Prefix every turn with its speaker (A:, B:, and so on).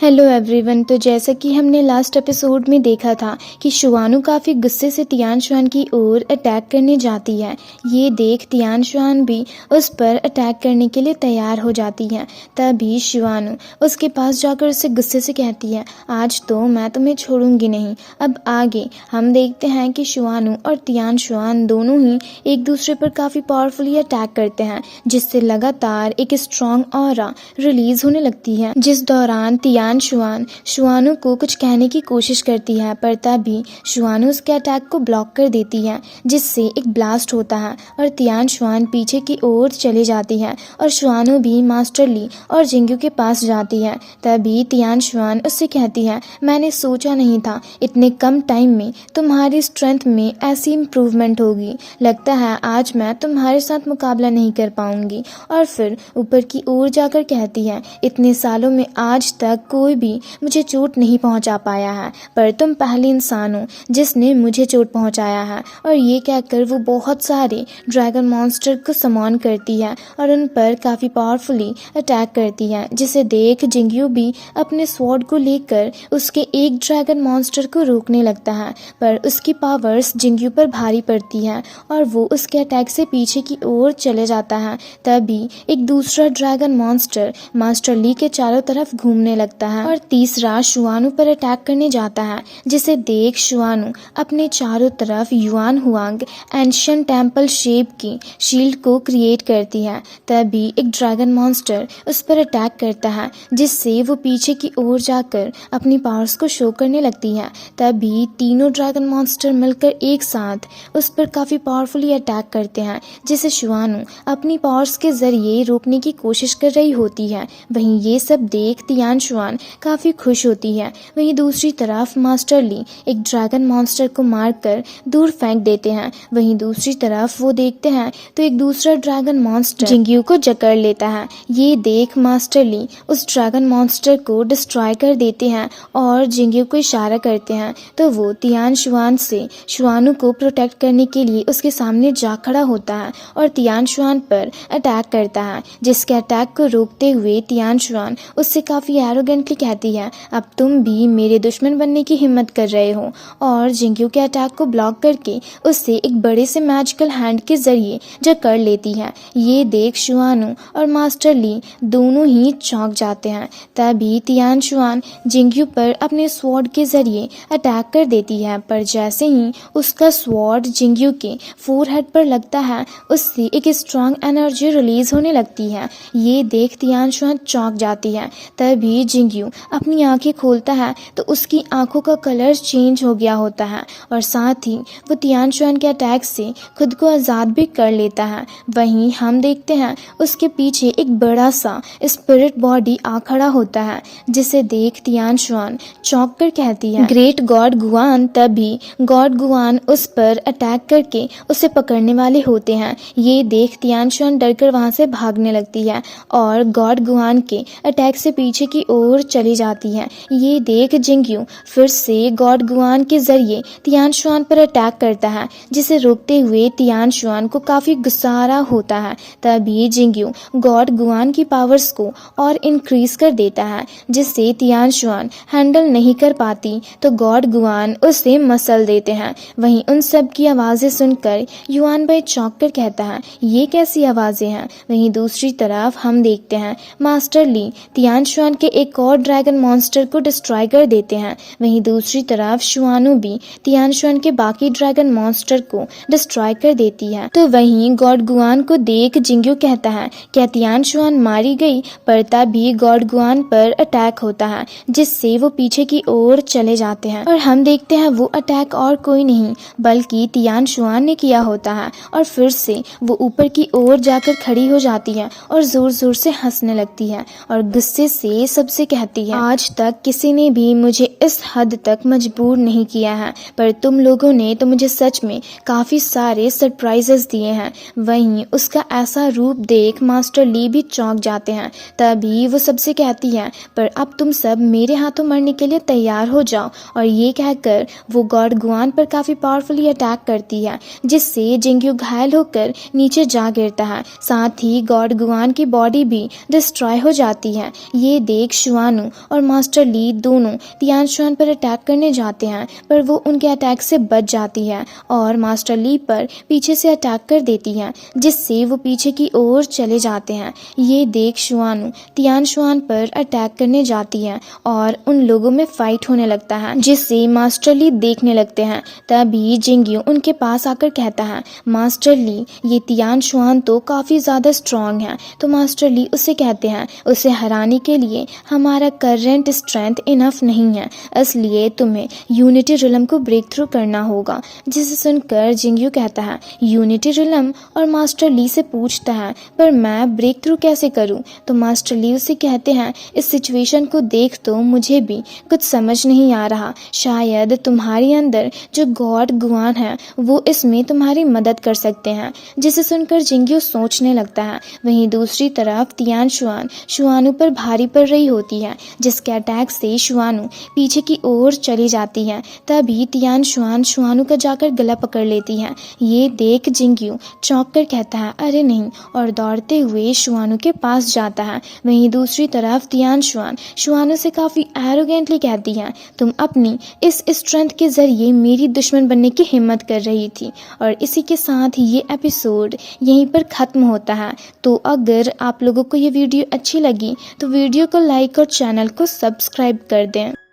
A: Hello everyone. तो जैसा कि हमने लास्ट एपिसोड में देखा था कि शुआनु काफ़ी गुस्से से तियानशुआन की ओर अटैक करने जाती है। ये देख तियानशुआन भी उस पर अटैक करने के लिए तैयार हो जाती है। तभी शुआनु उसके पास जाकर उससे गुस्से से कहती है, आज तो मैं तुम्हें छोड़ूंगी नहीं। अब आगे हम देखते हैं कि शुआनु और तियानशुआन दोनों ही एक दूसरे पर काफ़ी पावरफुली अटैक करते हैं, जिससे लगातार एक स्ट्रॉन्ग ऑरा रिलीज होने लगती है। जिस दौरान तियानशुआन शुआनु को कुछ कहने की कोशिश करती है, पर तभी शुआनु उसके अटैक को ब्लॉक कर देती है, जिससे एक ब्लास्ट होता है और तियानशुआन पीछे की ओर चली जाती है और शुआनु भी मास्टर ली और जिंगू के पास जाती है। तभी तियानशुआन उससे कहती है, मैंने सोचा नहीं था इतने कम टाइम में तुम्हारी स्ट्रेंथ में ऐसी इम्प्रूवमेंट होगी। लगता है आज मैं तुम्हारे साथ मुकाबला नहीं कर पाऊंगी। और फिर ऊपर की ओर जाकर कहती है, इतने सालों में आज तक कोई भी मुझे चोट नहीं पहुंचा पाया है, पर तुम पहले इंसान हो जिसने मुझे चोट पहुंचाया है। और ये कहकर वो बहुत सारे ड्रैगन मॉन्स्टर को समॉन करती है और उन पर काफ़ी पावरफुली अटैक करती है, जिसे देख जिंगू भी अपने स्वॉर्ड को लेकर उसके एक ड्रैगन मॉन्स्टर को रोकने लगता है, पर उसकी पावर्स जिंगू पर भारी पड़ती है और वो उसके अटैक से पीछे की ओर चले जाता है। तभी एक दूसरा ड्रैगन मॉन्स्टर मास्टर ली के चारों तरफ घूमने लगता है और तीसरा शुआनु पर अटैक करने जाता है, जिसे देख शुआनु अपने चारों तरफ yuan Huang ancient temple shape की शील्ड को क्रिएट करती है। तभी एक ड्रैगन मॉन्स्टर उस पर अटैक करता है, जिससे वो पीछे की ओर जाकर अपनी पावर्स को शो करने लगती है। तभी तीनों ड्रैगन मॉन्स्टर मिलकर एक साथ उस पर काफ़ी पावरफुली अटैक करते हैं, जिसे शुआनु अपनी पावर्स के जरिए रोकने की कोशिश कर रही होती है। वहीं ये सब देख तियानशुआन काफ़ी खुश होती है। वहीं दूसरी तरफ मास्टर ली एक ड्रैगन मॉन्स्टर को मारकर दूर फेंक देते हैं। वहीं दूसरी तरफ वो देखते हैं तो एक दूसरा ड्रैगन मॉन्स्टर जिंगू को जकड़ लेता है। ये देख मास्टर ली उस ड्रैगन मॉन्स्टर को डिस्ट्रॉय कर देते हैं और जिंगू को इशारा करते हैं, तो वो तियानशुआन से शुआनु को प्रोटेक्ट करने के लिए उसके सामने जा खड़ा होता है और तियानशुआन पर अटैक करता है। जिसके अटैक को रोकते हुए तियानशुआन उससे काफ़ी एरोगेंटली कहती है, अब तुम भी मेरे दुश्मन बनने की हिम्मत कर रहे हो, और जिंगू के अटैक को ब्लॉक करके उससे एक बड़े से मैजिकल हैंड के जरिए जकड़ लेती है। ये देख शुआनु और मास्टर ली दोनों ही चौंक जाते हैं। तभी तियानशुआन जिंगू पर अपने स्वॉर्ड के जरिए अटैक कर देती है, पर जैसे ही उसका स्वॉर्ड जिंगू के फोरहेड पर लगता है, उससे एक स्ट्रॉन्ग एनर्जी रिलीज होने लगती है। ये देख तियानशुआन चौंक जाती है। तभी जिंगू अपनी आंखें खोलता है तो उसकी आंखों का कलर चेंज हो गया होता है और साथ ही वो तियानशुआन के अटैक से खुद को आज़ाद भी कर लेता है। वहीं हम देखते हैं उसके पीछे एक बड़ा सा स्पिरिट बॉडी आ खड़ा होता है, जिसे देख तियानशुआन चौंक कर कहती है, ग्रेट गॉड गुआन। तभी गॉड गुआन उस पर अटैक करके उसे पकड़ने वाले होते हैं। ये देख तियानशुआन डरकर वहां से भागने लगती है और गॉड गुआन के अटैक से पीछे की ओर चली जाती है। ये देख जिंगू फिर से गॉड गुआन के जरिए तियानशुआन पर अटैक करता है, जिसे रोकते हुए तियानशुआन को काफ़ी गुस्सा आ रहा होता है। तभी जिंगू गॉड गुआन की पावर्स को और इंक्रीज कर देता है, जिससे तियानशुआन हैंडल नहीं कर पाती, तो गॉड गुआन उसे मसल देते हैं। वहीं उन सब की आवाज़ें सुनकर युआन भाई चौंक कर कहता है, ये कैसी आवाज़ें हैं। वहीं दूसरी तरफ हम देखते हैं मास्टर ली तियानशुआन के एक और ड्रैगन मॉन्स्टर को डिस्ट्रॉय कर देते हैं। वहीं दूसरी तरफ शुआनु भी तियानशुआन के बाकी ड्रैगन मॉन्स्टर को डिस्ट्रॉय कर देती है। तो वहीं गॉड गुआन को देख जिंगू कहता है, क्या तियानशुआन मारी गई। पर तभी गॉड गुआन पर अटैक होता है, जिससे वो पीछे की ओर चले जाते हैं और हम देखते हैं वो अटैक और कोई नहीं बल्कि तियानशुआन ने किया होता है। और फिर से वो ऊपर की ओर जाकर खड़ी हो जाती है और जोर जोर से हंसने लगती है और गुस्से से सबसे कहती है, आज तक किसी ने भी मुझे इस हद तक मजबूर नहीं किया है, पर तुम लोगों ने तो मुझे सच में काफ़ी सारे सरप्राइजेस दिए हैं। वहीं उसका ऐसा रूप देख मास्टर ली भी चौंक जाते हैं। तभी वो सबसे कहती है, पर अब तुम सब मेरे हाथों मरने के लिए तैयार हो जाओ। और ये कहकर वो गॉड गुआन पर काफ़ी पावरफुली अटैक करती है, जिससे जिंगू घायल होकर नीचे जा गिरता है। साथ ही गॉड गुआन की बॉडी भी डिस्ट्रॉय हो जाती है। ये देख शुआनु शुआनू और मास्टर ली दोनों तियानशुआन पर अटैक करने जाते हैं, पर वो उनके अटैक से बच जाती है और मास्टर ली पर पीछे से अटैक कर देती है, जिससे वो पीछे की ओर चले जाते हैं। ये देख शुआनू तियानशुआन पर अटैक करने जाती है और उन लोगों में फाइट होने लगता है, जिससे मास्टर ली देखने लगते हैं। तभी जिंगयू उनके पास आकर कहता है, मास्टर ली, ये तियानशुआन तो काफ़ी ज़्यादा स्ट्रांग है। तो मास्टर ली उससे कहते हैं, उसे हराने के लिए हमारा करंट स्ट्रेंथ इनफ नहीं है, इसलिए तुम्हें यूनिटी रिलम को ब्रेक थ्रू करना होगा। जिसे सुनकर जिंगयू कहता है, यूनिटी रिलम, और मास्टर ली से पूछता है, पर मैं ब्रेक थ्रू कैसे करूं? तो मास्टर ली उसे कहते हैं, इस सिचुएशन को देख तो मुझे भी कुछ समझ नहीं आ रहा, शायद तुम्हारे अंदर जो गॉड गुआन है वो इसमें तुम्हारी मदद कर सकते हैं। जिसे सुनकर जिंगयू सोचने लगता है। वहीं दूसरी तरफ तियानशुआन शुआनू पर भारी पड़ रही होती है, जिसके अटैक से शुआनू पीछे की ओर चली जाती है। तभी तियानशुआन शुआनू का जाकर गला पकड़ लेती है। ये देख जिंगयू चौंक कर कहता है, अरे नहीं, और दौड़ते हुए शुआनू के पास जाता है। वहीं दूसरी तरफ तियानशुआन शुआनू से काफ़ी एरोगेंटली कहती है, तुम अपनी इस स्ट्रेंथ के ज़रिए मेरी दुश्मन बनने की हिम्मत कर रही थी। और इसी के साथ ये एपिसोड यहीं पर ख़त्म होता है। तो अगर आप लोगों को ये वीडियो अच्छी लगी तो वीडियो को लाइक और चैनल को सब्सक्राइब कर दें।